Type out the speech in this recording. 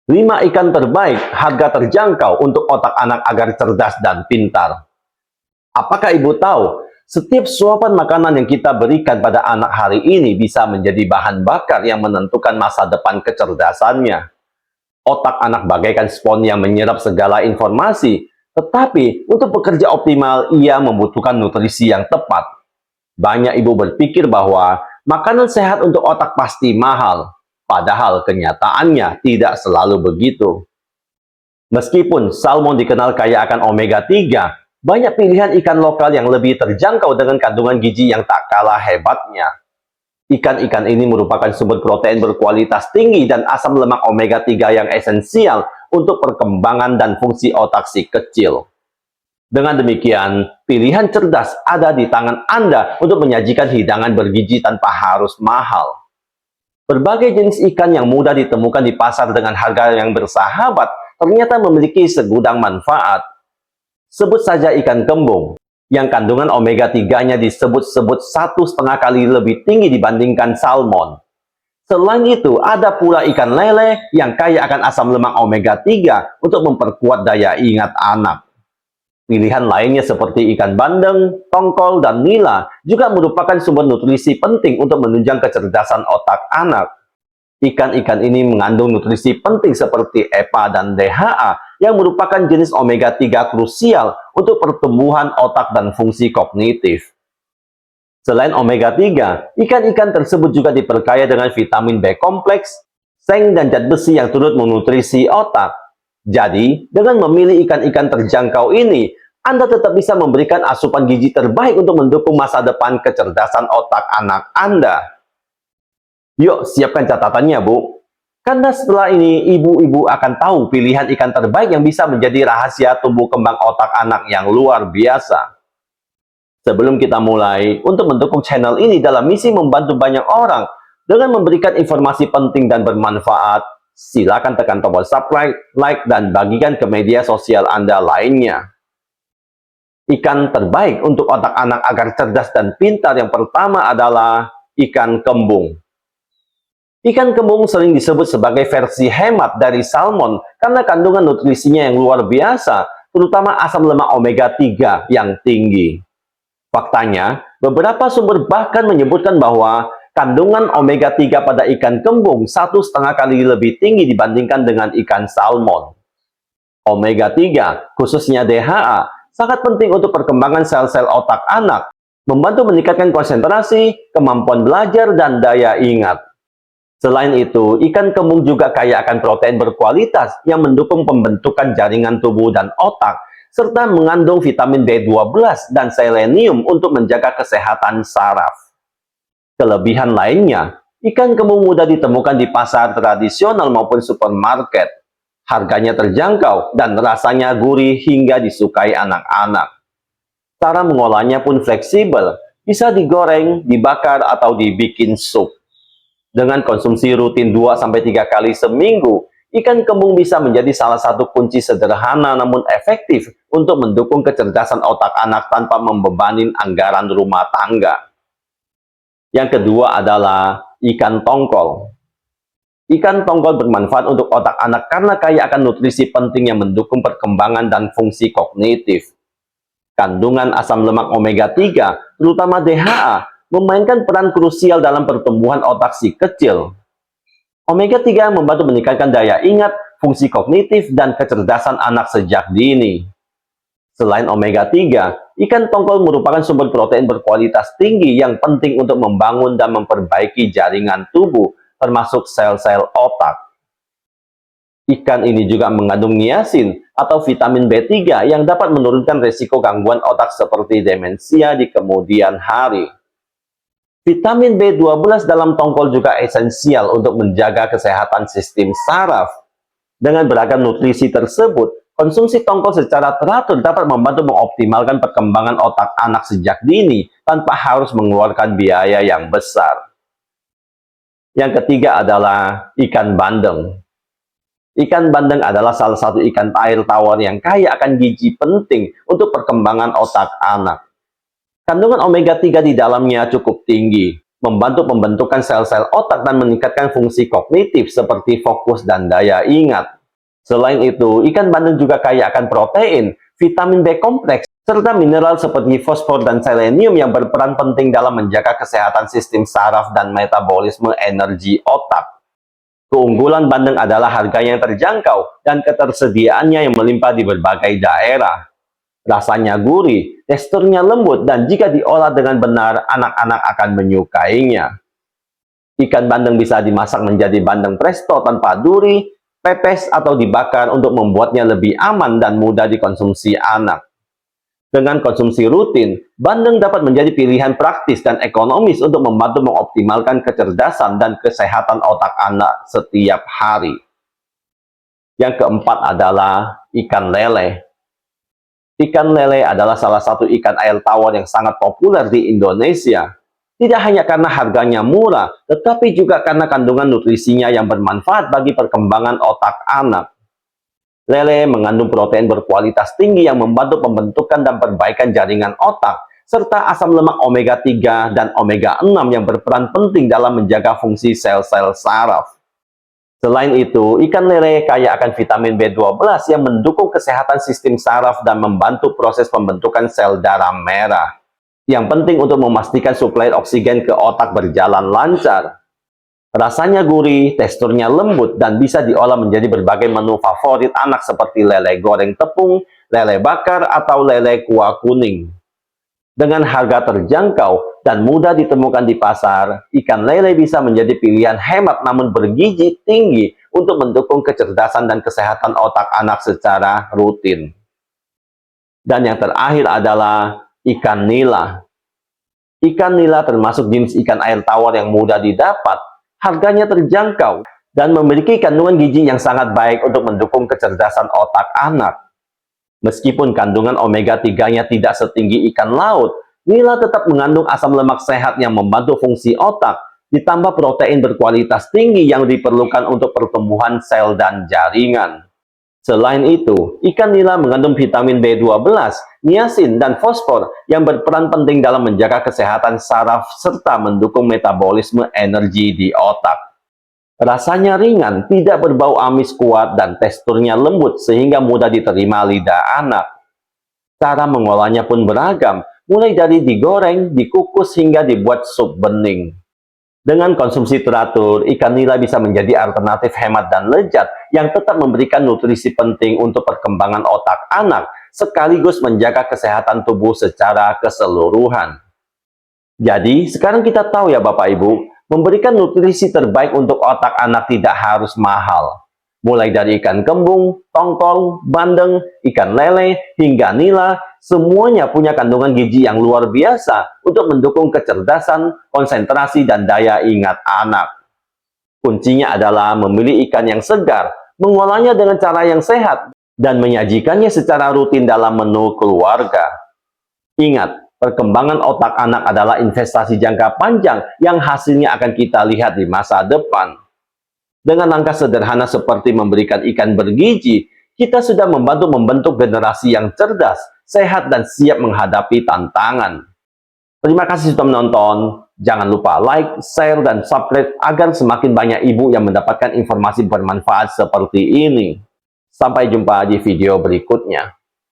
5 ikan terbaik, harga terjangkau untuk otak anak agar cerdas dan pintar. Apakah Ibu tahu, setiap suapan makanan yang kita berikan pada anak hari ini bisa menjadi bahan bakar yang menentukan masa depan kecerdasannya. Otak anak bagaikan spons yang menyerap segala informasi, tetapi untuk bekerja optimal, ia membutuhkan nutrisi yang tepat. Banyak ibu berpikir bahwa makanan sehat untuk otak pasti mahal, padahal kenyataannya tidak selalu begitu. Meskipun salmon dikenal kaya akan omega 3, banyak pilihan ikan lokal yang lebih terjangkau dengan kandungan gizi yang tak kalah hebatnya. Ikan-ikan ini merupakan sumber protein berkualitas tinggi dan asam lemak omega 3 yang esensial untuk perkembangan dan fungsi otak si kecil. Dengan demikian, pilihan cerdas ada di tangan Anda untuk menyajikan hidangan bergizi tanpa harus mahal. Berbagai jenis ikan yang mudah ditemukan di pasar dengan harga yang bersahabat ternyata memiliki segudang manfaat. Sebut saja ikan kembung, yang kandungan omega 3-nya disebut-sebut 1,5 kali lebih tinggi dibandingkan salmon. Selain itu, ada pula ikan lele yang kaya akan asam lemak omega 3 untuk memperkuat daya ingat anak. Pilihan lainnya seperti ikan bandeng, tongkol, dan nila juga merupakan sumber nutrisi penting untuk menunjang kecerdasan otak anak. Ikan-ikan ini mengandung nutrisi penting seperti EPA dan DHA yang merupakan jenis omega 3 krusial untuk pertumbuhan otak dan fungsi kognitif. Selain omega 3, ikan-ikan tersebut juga diperkaya dengan vitamin B kompleks, seng, dan zat besi yang turut menutrisi otak. Jadi, dengan memilih ikan-ikan terjangkau ini, Anda tetap bisa memberikan asupan gizi terbaik untuk mendukung masa depan kecerdasan otak anak Anda. Yuk, siapkan catatannya, Bu. Karena setelah ini, ibu-ibu akan tahu pilihan ikan terbaik yang bisa menjadi rahasia tumbuh kembang otak anak yang luar biasa. Sebelum kita mulai, untuk mendukung channel ini dalam misi membantu banyak orang dengan memberikan informasi penting dan bermanfaat, silakan tekan tombol subscribe, like, dan bagikan ke media sosial Anda lainnya. Ikan terbaik untuk otak anak agar cerdas dan pintar yang pertama adalah ikan kembung. Ikan kembung sering disebut sebagai versi hemat dari salmon karena kandungan nutrisinya yang luar biasa, terutama asam lemak omega 3 yang tinggi. Faktanya, beberapa sumber bahkan menyebutkan bahwa kandungan omega 3 pada ikan kembung 1,5 kali lebih tinggi dibandingkan dengan ikan salmon. Omega 3, khususnya DHA, sangat penting untuk perkembangan sel-sel otak anak, membantu meningkatkan konsentrasi, kemampuan belajar, dan daya ingat. Selain itu, ikan kembung juga kaya akan protein berkualitas yang mendukung pembentukan jaringan tubuh dan otak, serta mengandung vitamin B12 dan selenium untuk menjaga kesehatan saraf. Kelebihan lainnya, ikan kembung mudah ditemukan di pasar tradisional maupun supermarket. Harganya terjangkau dan rasanya gurih hingga disukai anak-anak. Cara mengolahnya pun fleksibel, bisa digoreng, dibakar, atau dibikin sup. Dengan konsumsi rutin 2-3 kali seminggu, ikan kembung bisa menjadi salah satu kunci sederhana namun efektif untuk mendukung kecerdasan otak anak tanpa membebani anggaran rumah tangga. Yang kedua adalah ikan tongkol. Ikan tongkol bermanfaat untuk otak anak karena kaya akan nutrisi penting yang mendukung perkembangan dan fungsi kognitif. Kandungan asam lemak omega 3, terutama DHA, memainkan peran krusial dalam pertumbuhan otak si kecil. Omega 3 membantu meningkatkan daya ingat, fungsi kognitif, dan kecerdasan anak sejak dini. Selain omega 3, ikan tongkol merupakan sumber protein berkualitas tinggi yang penting untuk membangun dan memperbaiki jaringan tubuh, termasuk sel-sel otak. Ikan ini juga mengandung niacin atau vitamin B3 yang dapat menurunkan risiko gangguan otak seperti demensia di kemudian hari. Vitamin B12 dalam tongkol juga esensial untuk menjaga kesehatan sistem saraf. Dengan beragam nutrisi tersebut, konsumsi tongkol secara teratur dapat membantu mengoptimalkan perkembangan otak anak sejak dini tanpa harus mengeluarkan biaya yang besar. Yang ketiga adalah ikan bandeng. Ikan bandeng adalah salah satu ikan air tawar yang kaya akan gizi penting untuk perkembangan otak anak. Kandungan omega 3 di dalamnya cukup tinggi, membantu pembentukan sel-sel otak dan meningkatkan fungsi kognitif seperti fokus dan daya ingat. Selain itu, ikan bandeng juga kaya akan protein, vitamin B kompleks, serta mineral seperti fosfor dan selenium yang berperan penting dalam menjaga kesehatan sistem saraf dan metabolisme energi otak. Keunggulan bandeng adalah harganya yang terjangkau dan ketersediaannya yang melimpah di berbagai daerah. Rasanya gurih, teksturnya lembut, dan jika diolah dengan benar, anak-anak akan menyukainya. Ikan bandeng bisa dimasak menjadi bandeng presto tanpa duri, pepes, atau dibakar untuk membuatnya lebih aman dan mudah dikonsumsi anak. Dengan konsumsi rutin, bandeng dapat menjadi pilihan praktis dan ekonomis untuk membantu mengoptimalkan kecerdasan dan kesehatan otak anak setiap hari. Yang keempat adalah ikan lele. Ikan lele adalah salah satu ikan air tawar yang sangat populer di Indonesia. Tidak hanya karena harganya murah, tetapi juga karena kandungan nutrisinya yang bermanfaat bagi perkembangan otak anak. Lele mengandung protein berkualitas tinggi yang membantu pembentukan dan perbaikan jaringan otak, serta asam lemak omega 3 dan omega 6 yang berperan penting dalam menjaga fungsi sel-sel saraf. Selain itu, ikan lele kaya akan vitamin B12 yang mendukung kesehatan sistem saraf dan membantu proses pembentukan sel darah merah, yang penting untuk memastikan suplai oksigen ke otak berjalan lancar. Rasanya gurih, teksturnya lembut, dan bisa diolah menjadi berbagai menu favorit anak seperti lele goreng tepung, lele bakar, atau lele kuah kuning. Dengan harga terjangkau dan mudah ditemukan di pasar, ikan lele bisa menjadi pilihan hemat namun bergizi tinggi untuk mendukung kecerdasan dan kesehatan otak anak secara rutin. Dan yang terakhir adalah ikan nila. Ikan nila termasuk jenis ikan air tawar yang mudah didapat, harganya terjangkau, dan memiliki kandungan gizi yang sangat baik untuk mendukung kecerdasan otak anak. Meskipun kandungan omega 3-nya tidak setinggi ikan laut, nila tetap mengandung asam lemak sehat yang membantu fungsi otak, ditambah protein berkualitas tinggi yang diperlukan untuk pertumbuhan sel dan jaringan. Selain itu, ikan nila mengandung vitamin B12, niacin, dan fosfor yang berperan penting dalam menjaga kesehatan saraf serta mendukung metabolisme energi di otak. Rasanya ringan, tidak berbau amis kuat, dan teksturnya lembut sehingga mudah diterima lidah anak. Cara mengolahnya pun beragam, mulai dari digoreng, dikukus, hingga dibuat sup bening. Dengan konsumsi teratur, ikan nila bisa menjadi alternatif hemat dan lezat yang tetap memberikan nutrisi penting untuk perkembangan otak anak, sekaligus menjaga kesehatan tubuh secara keseluruhan. Jadi, sekarang kita tahu ya Bapak Ibu, memberikan nutrisi terbaik untuk otak anak tidak harus mahal. Mulai dari ikan kembung, tongkol, bandeng, ikan lele, hingga nila, semuanya punya kandungan gizi yang luar biasa untuk mendukung kecerdasan, konsentrasi, dan daya ingat anak. Kuncinya adalah memilih ikan yang segar, mengolahnya dengan cara yang sehat, dan menyajikannya secara rutin dalam menu keluarga. Ingat, perkembangan otak anak adalah investasi jangka panjang yang hasilnya akan kita lihat di masa depan. Dengan langkah sederhana seperti memberikan ikan bergizi, kita sudah membantu membentuk generasi yang cerdas, sehat, dan siap menghadapi tantangan. Terima kasih sudah menonton. Jangan lupa like, share, dan subscribe agar semakin banyak ibu yang mendapatkan informasi bermanfaat seperti ini. Sampai jumpa di video berikutnya.